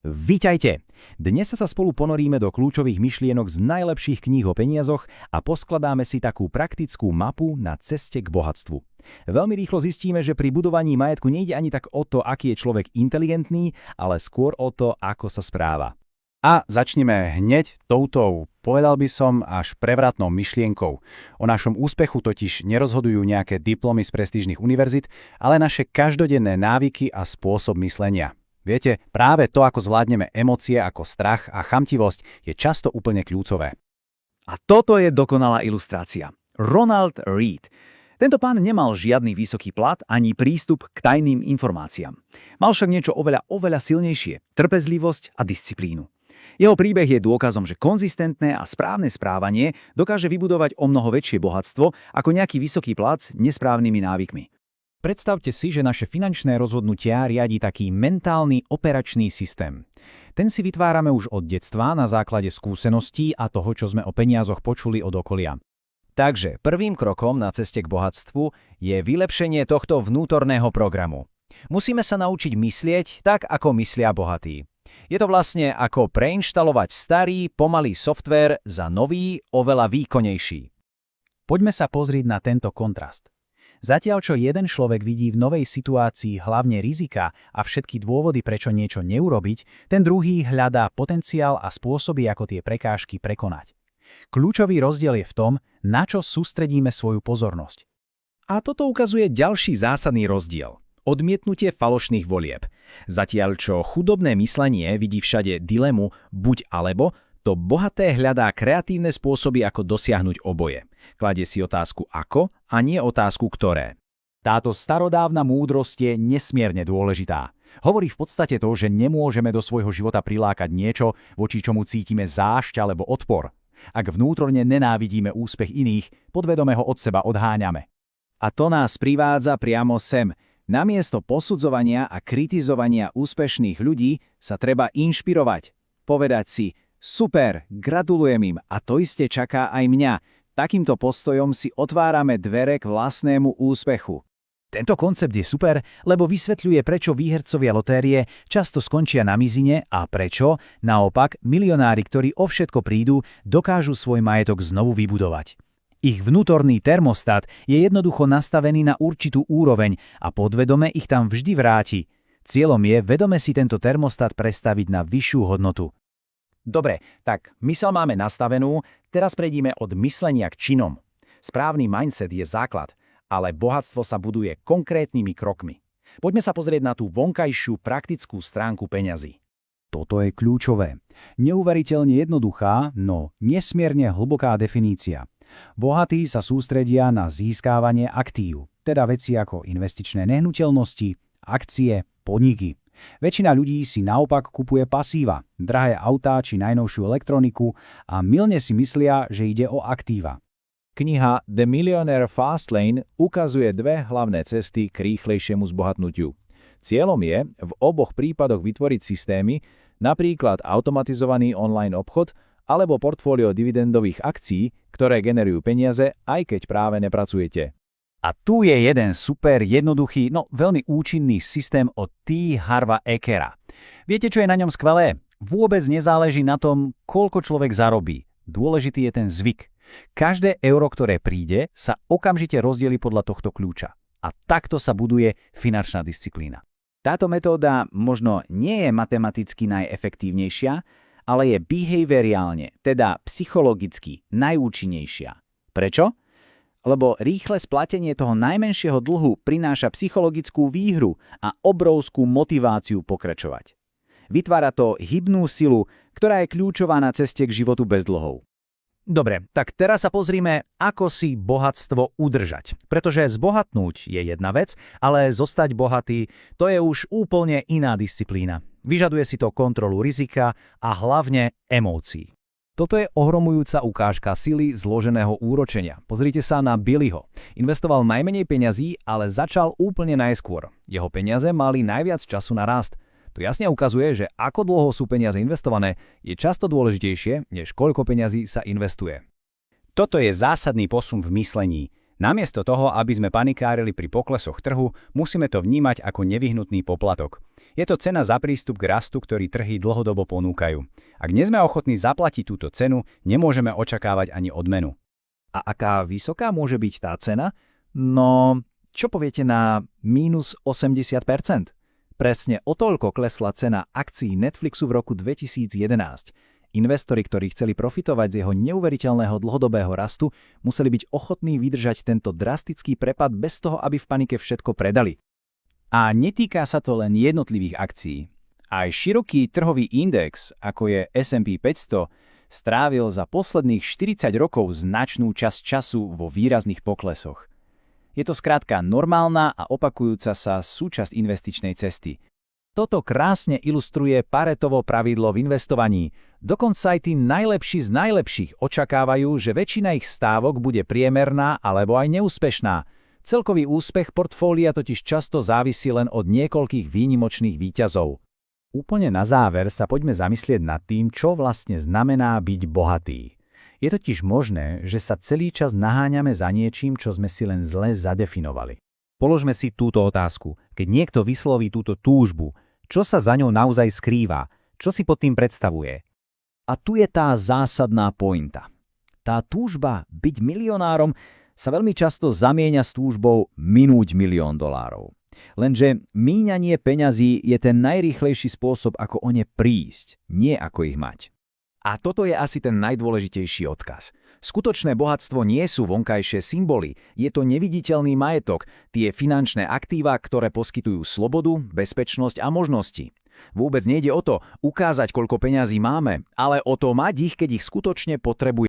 Vitajte! Dnes sa spolu ponoríme do kľúčových myšlienok z najlepších kníh o peniazoch a poskladáme si takú praktickú mapu na ceste k bohatstvu. Veľmi rýchlo zistíme, že pri budovaní majetku nejde ani tak o to, aký je človek inteligentný, ale skôr o to, ako sa správa. A začneme hneď touto, povedal by som, až prevratnou myšlienkou. O našom úspechu totiž nerozhodujú nejaké diplomy z prestížnych univerzít, ale naše každodenné návyky a spôsob myslenia. Viete, práve to, ako zvládneme emócie ako strach a chamtivosť, je často úplne kľúčové. A toto je dokonalá ilustrácia. Ronald Read. Tento pán nemal žiadny vysoký plat ani prístup k tajným informáciám. Mal však niečo oveľa silnejšie – trpezlivosť a disciplínu. Jeho príbeh je dôkazom, že konzistentné a správne správanie dokáže vybudovať omnoho väčšie bohatstvo ako nejaký vysoký plat s nesprávnymi návykmi. Predstavte si, že naše finančné rozhodnutia riadi taký mentálny operačný systém. Ten si vytvárame už od detstva na základe skúseností a toho, čo sme o peniazoch počuli od okolia. Takže prvým krokom na ceste k bohatstvu je vylepšenie tohto vnútorného programu. Musíme sa naučiť myslieť tak, ako myslia bohatí. Je to vlastne ako preinštalovať starý, pomalý softvér za nový, oveľa výkonnejší. Poďme sa pozrieť na tento kontrast. Zatiaľ, čo jeden človek vidí v novej situácii hlavne rizika a všetky dôvody, prečo niečo neurobiť, ten druhý hľadá potenciál a spôsoby, ako tie prekážky prekonať. Kľúčový rozdiel je v tom, na čo sústredíme svoju pozornosť. A toto ukazuje ďalší zásadný rozdiel. Odmietnutie falošných volieb. Zatiaľ, čo chudobné myslenie vidí všade dilemu buď alebo, to bohaté hľadá kreatívne spôsoby, ako dosiahnuť oboje. Kladie si otázku ako a nie otázku ktoré. Táto starodávna múdrosť je nesmierne dôležitá. Hovorí v podstate to, že nemôžeme do svojho života prilákať niečo, voči čomu cítime zášť alebo odpor. Ak vnútorne nenávidíme úspech iných, podvedome ho od seba odháňame. A to nás privádza priamo sem. Namiesto posudzovania a kritizovania úspešných ľudí sa treba inšpirovať. Povedať si, super, gratulujem im a to iste čaká aj mňa. Takýmto postojom si otvárame dvere k vlastnému úspechu. Tento koncept je super, lebo vysvetľuje, prečo výhercovia lotérie často skončia na mizine a prečo, naopak, milionári, ktorí o všetko prídu, dokážu svoj majetok znovu vybudovať. Ich vnútorný termostat je jednoducho nastavený na určitú úroveň a podvedome ich tam vždy vráti. Cieľom je vedome si tento termostat prestaviť na vyššiu hodnotu. Dobre, tak myseľ máme nastavenú, teraz prejdime od myslenia k činom. Správny mindset je základ, ale bohatstvo sa buduje konkrétnymi krokmi. Poďme sa pozrieť na tú vonkajšiu praktickú stránku peňazí. Toto je kľúčové. Neuveriteľne jednoduchá, no nesmierne hlboká definícia. Bohatí sa sústredia na získávanie aktív, teda veci ako investičné nehnuteľnosti, akcie, podniky. Väčšina ľudí si naopak kupuje pasíva, drahé autá či najnovšiu elektroniku a mylne si myslia, že ide o aktíva. Kniha The Millionaire Fast Lane ukazuje dve hlavné cesty k rýchlejšiemu zbohatnutiu. Cieľom je v oboch prípadoch vytvoriť systémy, napríklad automatizovaný online obchod alebo portfólio dividendových akcií, ktoré generujú peniaze, aj keď práve nepracujete. A tu je jeden super jednoduchý, no veľmi účinný systém od T. Harva Ekera. Viete, čo je na ňom skvelé? Vôbec nezáleží na tom, koľko človek zarobí. Dôležitý je ten zvyk. Každé euro, ktoré príde, sa okamžite rozdelí podľa tohto kľúča. A takto sa buduje finančná disciplína. Táto metóda možno nie je matematicky najefektívnejšia, ale je behaviorálne, teda psychologicky najúčinnejšia. Prečo? Lebo rýchle splatenie toho najmenšieho dlhu prináša psychologickú výhru a obrovskú motiváciu pokračovať. Vytvára to hybnú silu, ktorá je kľúčová na ceste k životu bez dlhov. Dobre, tak teraz sa pozrime, ako si bohatstvo udržať. Pretože zbohatnúť je jedna vec, ale zostať bohatý, to je už úplne iná disciplína. Vyžaduje si to kontrolu rizika a hlavne emócií. Toto je ohromujúca ukážka sily zloženého úročenia. Pozrite sa na Billyho. Investoval najmenej peňazí, ale začal úplne najskôr. Jeho peniaze mali najviac času na rast. To jasne ukazuje, že ako dlho sú peniaze investované, je často dôležitejšie, než koľko peňazí sa investuje. Toto je zásadný posun v myslení. Namiesto toho, aby sme panikárili pri poklesoch trhu, musíme to vnímať ako nevyhnutný poplatok. Je to cena za prístup k rastu, ktorý trhy dlhodobo ponúkajú. Ak nie sme ochotní zaplatiť túto cenu, nemôžeme očakávať ani odmenu. A aká vysoká môže byť tá cena? No, čo poviete na mínus 80%? Presne o toľko klesla cena akcií Netflixu v roku 2011. Investori, ktorí chceli profitovať z jeho neuveriteľného dlhodobého rastu, museli byť ochotní vydržať tento drastický prepad bez toho, aby v panike všetko predali. A netýka sa to len jednotlivých akcií. Aj široký trhový index, ako je S&P 500, strávil za posledných 40 rokov značnú časť času vo výrazných poklesoch. Je to skrátka normálna a opakujúca sa súčasť investičnej cesty. Toto krásne ilustruje Paretovo pravidlo v investovaní. Dokonca aj tí najlepší z najlepších očakávajú, že väčšina ich stávok bude priemerná alebo aj neúspešná. Celkový úspech portfólia totiž často závisí len od niekoľkých výnimočných víťazov. Úplne na záver sa poďme zamyslieť nad tým, čo vlastne znamená byť bohatý. Je totiž možné, že sa celý čas naháňame za niečím, čo sme si len zle zadefinovali. Položme si túto otázku. Keď niekto vysloví túto túžbu, čo sa za ňou naozaj skrýva? Čo si pod tým predstavuje? A tu je tá zásadná pointa. Tá túžba byť milionárom sa veľmi často zamieňa s túžbou minúť $1 000 000. Lenže míňanie peňazí je ten najrýchlejší spôsob, ako o ne prísť, nie ako ich mať. A toto je asi ten najdôležitejší odkaz. Skutočné bohatstvo nie sú vonkajšie symboly, je to neviditeľný majetok, tie finančné aktíva, ktoré poskytujú slobodu, bezpečnosť a možnosti. Vôbec nejde o to ukázať, koľko peňazí máme, ale o to mať ich, keď ich skutočne potrebujeme.